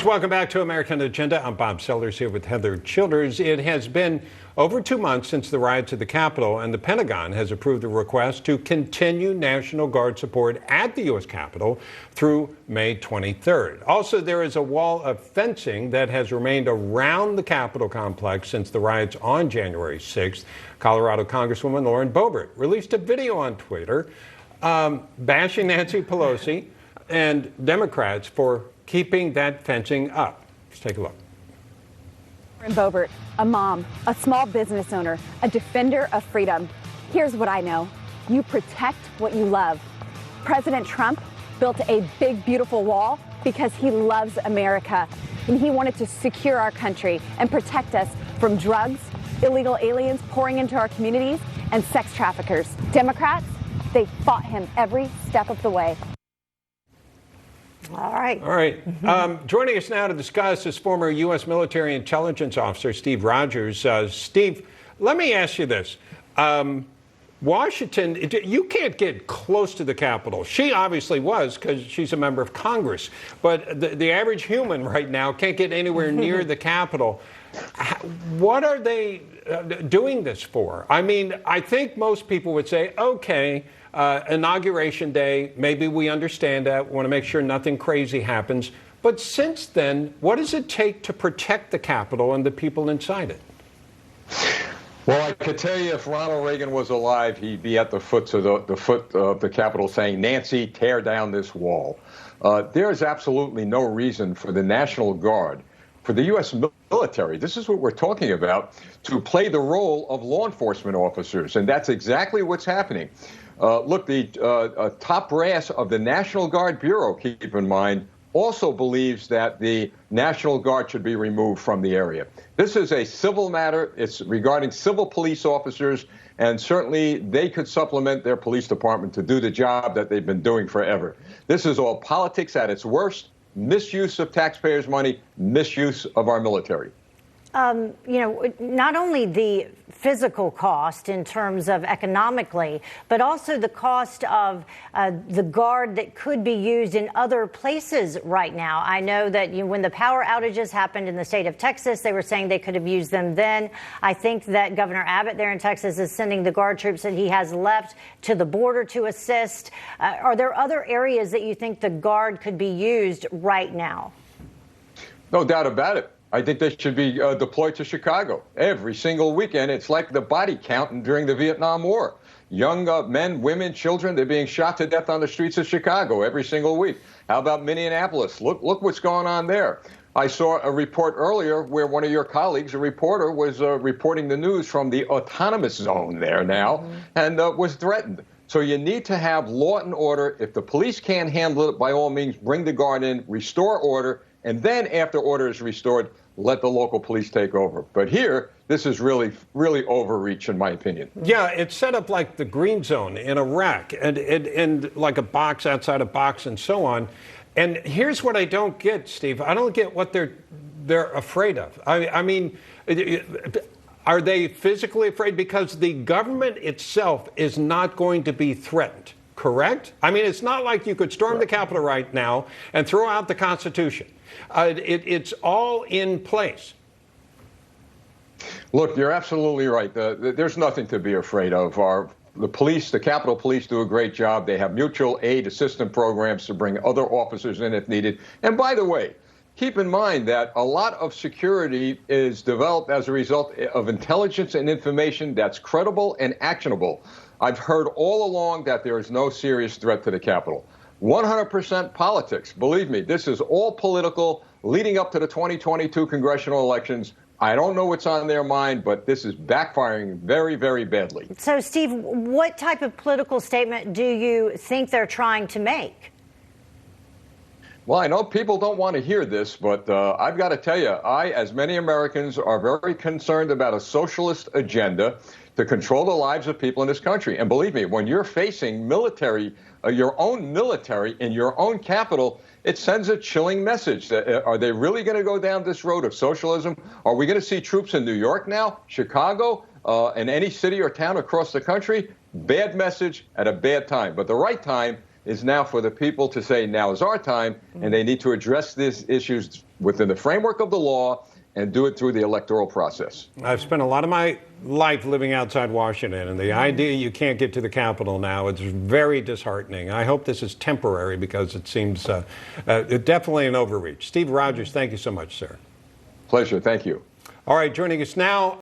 Folks, welcome back to American Agenda. I'm Bob Sellers here with Heather Childers. It has been over 2 months since the riots at the Capitol, and the Pentagon has approved a request to continue National Guard support at the U.S. Capitol through May 23rd. Also, there is a wall of fencing that has remained around the Capitol complex since the riots on January 6th. Colorado Congresswoman Lauren Boebert released a video on Twitter bashing Nancy Pelosi and Democrats for keeping that fencing up. Let's take a look. Lauren Boebert, a mom, a small business owner, a defender of freedom. Here's what I know. You protect what you love. President Trump built a big, beautiful wall because he loves America, and he wanted to secure our country and protect us from drugs, illegal aliens pouring into our communities, and sex traffickers. Democrats, they fought him every step of the way. All right. Joining us now to discuss is former U.S. military intelligence officer Steve Rogers. Steve, let me ask you this. Washington, you can't get close to the Capitol. She obviously was because she's a member of Congress. But the average human right now can't get anywhere near the Capitol. What are they doing this for? I mean, I think most people would say, okay, Inauguration Day, maybe we understand that. We want to make sure nothing crazy happens. But since then, what does it take to protect the Capitol and the people inside it? Well, I could tell you if Ronald Reagan was alive, he'd be at the foot of the Capitol saying, Nancy, tear down this wall. There is absolutely no reason for the National Guard, for the U.S. military, this is what we're talking about, to play the role of law enforcement officers. And that's exactly what's happening. Look, the top brass of the National Guard Bureau, keep in mind, also believes that the National Guard should be removed from the area. This is a civil matter. It's regarding civil police officers, and certainly they could supplement their police department to do the job that they've been doing forever. This is all politics at its worst, misuse of taxpayers' money, misuse of our military. Not only the physical cost in terms of economically, but also the cost of the guard that could be used in other places right now. I know that when the power outages happened in the state of Texas, they were saying they could have used them then. I think that Governor Abbott there in Texas is sending the guard troops that he has left to the border to assist. Are there other areas that you think the guard could be used right now? No doubt about it. I think they should be deployed to Chicago every single weekend. It's like the body count during the Vietnam War. Young men, women, children, they're being shot to death on the streets of Chicago every single week. How about Minneapolis? Look what's going on there. I saw a report earlier where one of your colleagues, a reporter, was reporting the news from the autonomous zone there now and was threatened. So you need to have law and order. If the police can't handle it, by all means, bring the guard in, restore order, and then after order is restored, let the local police take over. But here, this is really, really overreach, in my opinion. Yeah, it's set up like the green zone in Iraq and like a box outside a box and so on. And here's what I don't get, Steve. I don't get what they're afraid of. I mean, are they physically afraid? Because the government itself is not going to be threatened, correct? I mean, it's not like you could storm the Capitol right now and throw out the Constitution. It's all in place. Look, you're absolutely right. There's nothing to be afraid of. The police, the Capitol Police, do a great job. They have mutual aid assistance programs to bring other officers in if needed. And by the way, keep in mind that a lot of security is developed as a result of intelligence and information that's credible and actionable. I've heard all along that there is no serious threat to the Capitol. 100% politics. Believe me, this is all political leading up to the 2022 congressional elections. I don't know what's on their mind, but this is backfiring very, very badly. So, Steve, what type of political statement do you think they're trying to make? Well, I know people don't want to hear this, but I've got to tell you, I, as many Americans, are very concerned about a socialist agenda to control the lives of people in this country. And believe me, when you're facing military, your own military in your own capital, it sends a chilling message. Are they really going to go down this road of socialism? Are we going to see troops in New York now, Chicago, and any city or town across the country? Bad message at a bad time. But the right time is now for the people to say, now is our time, and they need to address these issues within the framework of the law and do it through the electoral process. I've spent a lot of my life living outside Washington, and the idea you can't get to the Capitol now, it's very disheartening. I hope this is temporary because it seems definitely an overreach. Steve Rogers, thank you so much, sir. Pleasure. Thank you. All right, joining us now.